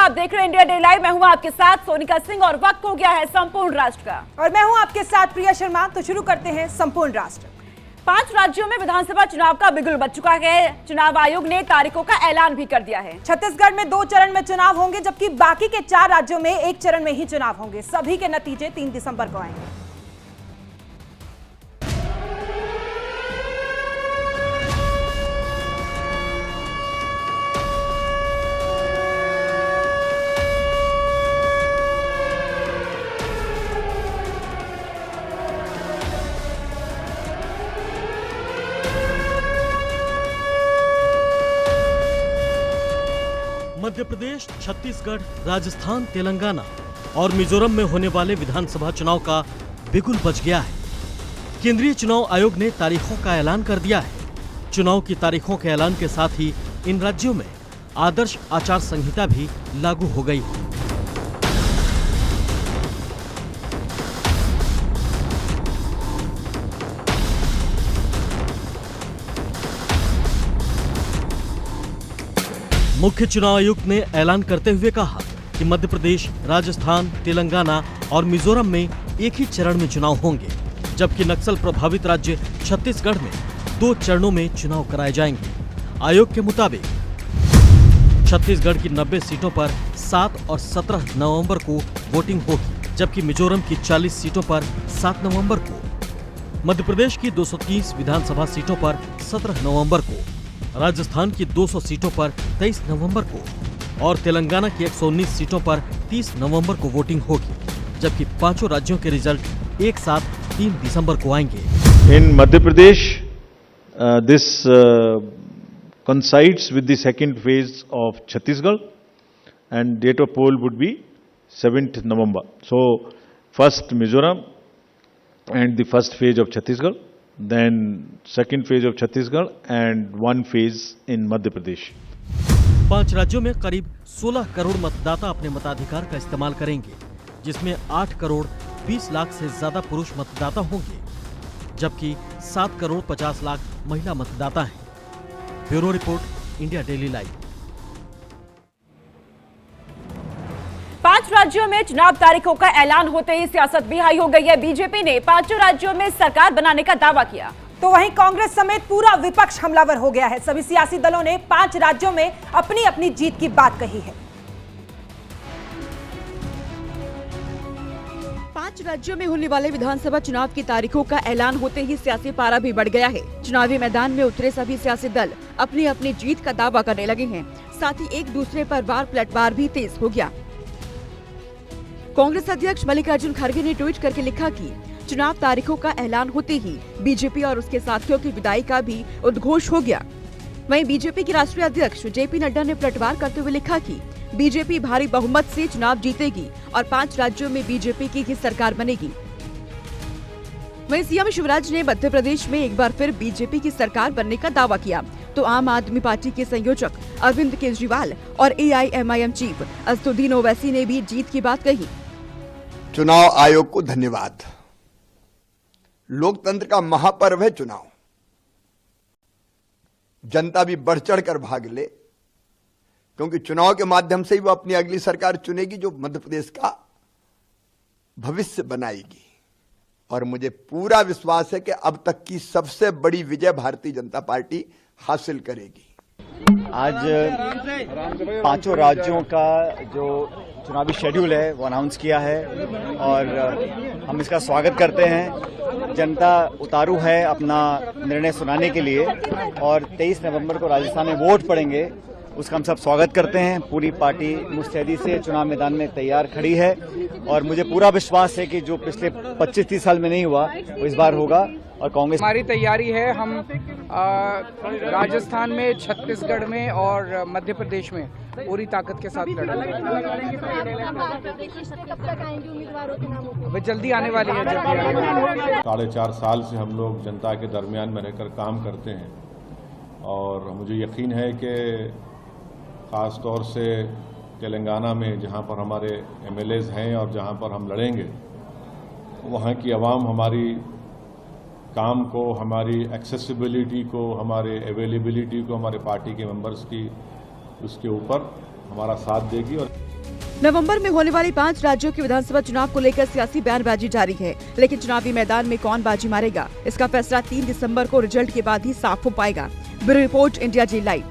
आप देख रहे हैं इंडिया डे लाइव। मैं हूं आपके साथ सोनिका सिंह और वक्त हो गया है संपूर्ण राष्ट्र का। और मैं हूं आपके साथ प्रिया शर्मा। तो शुरू करते हैं संपूर्ण राष्ट्र। 5 राज्यों में विधानसभा चुनाव का बिगुल बज चुका है। चुनाव आयोग ने तारीखों का ऐलान भी कर दिया है। छत्तीसगढ़ में 2 चरण में चुनाव होंगे, जबकि बाकी के 4 राज्यों में 1 चरण में ही चुनाव होंगे। सभी के नतीजे 3 दिसंबर को आएंगे। मध्य प्रदेश, छत्तीसगढ़, राजस्थान, तेलंगाना और मिजोरम में होने वाले विधानसभा चुनाव का बिगुल बज गया है। केंद्रीय चुनाव आयोग ने तारीखों का ऐलान कर दिया है। चुनाव की तारीखों के ऐलान के साथ ही इन राज्यों में आदर्श आचार संहिता भी लागू हो गई है। मुख्य चुनाव आयुक्त ने ऐलान करते हुए कहा कि मध्य प्रदेश, राजस्थान, तेलंगाना और मिजोरम में एक ही चरण में चुनाव होंगे, जबकि नक्सल प्रभावित राज्य छत्तीसगढ़ में 2 चरणों में चुनाव कराए जाएंगे। आयोग के मुताबिक छत्तीसगढ़ की 90 सीटों पर 7 और 17 नवंबर को वोटिंग होगी, जबकि मिजोरम की 40 सीटों पर 7 नवंबर को, मध्य प्रदेश की 230 विधानसभा सीटों पर 17 नवंबर को, राजस्थान की 200 सीटों पर 23 नवंबर को और तेलंगाना की 119 सीटों पर 30 नवंबर को वोटिंग होगी, जबकि 5 राज्यों के रिजल्ट एक साथ 3 दिसंबर को आएंगे। इन Madhya Pradesh this coincides with the second phase of Chhattisgarh and date of poll would be 7th November. So first Mizoram and the first phase of Chhattisgarh, then second phase of Chhattisgarh and one phase in Madhya Pradesh. 5 राज्यों में करीब 16 करोड़ मतदाता अपने मताधिकार का इस्तेमाल करेंगे, जिसमें 8 करोड़ 20 लाख से ज्यादा पुरुष मतदाता होंगे, जबकि 7 करोड़ 50 लाख महिला मतदाता हैं। Bureau report, India daily live. 5 राज्यों में चुनाव तारीखों का ऐलान होते ही सियासत भी हाई हो गई है। बीजेपी ने 5 राज्यों में सरकार बनाने का दावा किया, तो वहीं कांग्रेस समेत पूरा विपक्ष हमलावर हो गया है। सभी सियासी दलों ने 5 राज्यों में अपनी अपनी जीत की बात कही है। 5 राज्यों में होने वाले विधानसभा चुनाव की तारीखों का ऐलान होते ही सियासी पारा भी बढ़ गया है। चुनावी मैदान में उतरे सभी सियासी दल अपनी अपनी जीत का दावा करने लगे हैं। साथ ही एक दूसरे पर वार पलटवार भी तेज हो गया। कांग्रेस अध्यक्ष मल्लिकार्जुन खड़गे ने ट्वीट करके लिखा कि चुनाव तारीखों का ऐलान होते ही बीजेपी और उसके साथियों की विदाई का भी उद्घोष हो गया। वहीं बीजेपी के राष्ट्रीय अध्यक्ष जेपी नड्डा ने पलटवार करते हुए लिखा कि बीजेपी भारी बहुमत से चुनाव जीतेगी और 5 राज्यों में बीजेपी की ही सरकार बनेगी। वहीं सीएम शिवराज ने मध्य प्रदेश में एक बार फिर बीजेपी की सरकार बनने का दावा किया, तो आम आदमी पार्टी के संयोजक अरविंद केजरीवाल और AIMIM चीफ असदुद्दीन ओवैसी ने भी जीत की बात कही। चुनाव आयोग को धन्यवाद। लोकतंत्र का महापर्व है चुनाव। जनता भी बढ़ चढ़कर भाग ले, क्योंकि चुनाव के माध्यम से ही वो अपनी अगली सरकार चुनेगी जो मध्य प्रदेश का भविष्य बनाएगी। और मुझे पूरा विश्वास है कि अब तक की सबसे बड़ी विजय भारतीय जनता पार्टी हासिल करेगी। आज 5 राज्यों का जो चुनावी शेड्यूल है वो अनाउंस किया है और हम इसका स्वागत करते हैं। जनता उतारू है अपना निर्णय सुनाने के लिए और 23 नवंबर को राजस्थान में वोट पड़ेंगे, उसका हम सब स्वागत करते हैं। पूरी पार्टी मुस्तैदी से चुनाव मैदान में तैयार खड़ी है और मुझे पूरा विश्वास है कि जो पिछले 25-30 साल में नहीं हुआ वो इस बार होगा। और कांग्रेस हमारी तैयारी है, हम राजस्थान में, छत्तीसगढ़ में और मध्य प्रदेश में पूरी ताकत के साथ लड़ेंगे। वे जल्दी आने वाली है। 4.5 साल से हम लोग जनता के दरमियान में रहकर काम करते हैं और मुझे यकीन है कि खास तौर से तेलंगाना में जहां पर हमारे MLAs हैं और जहां पर हम लड़ेंगे, वहां की आवाम हमारी काम को, हमारी एक्सेसिबिलिटी को, हमारे अवेलेबिलिटी को, हमारे पार्टी के मेंबर्स की उसके ऊपर हमारा साथ देगी। और नवंबर में होने वाली 5 राज्यों के विधानसभा चुनाव को लेकर सियासी बयानबाजी जारी है, लेकिन चुनावी मैदान में कौन बाजी मारेगा, इसका फैसला 3 दिसंबर को रिजल्ट के बाद ही साफ हो पाएगा। ब्यूरो रिपोर्ट, इंडिया जी लाइव।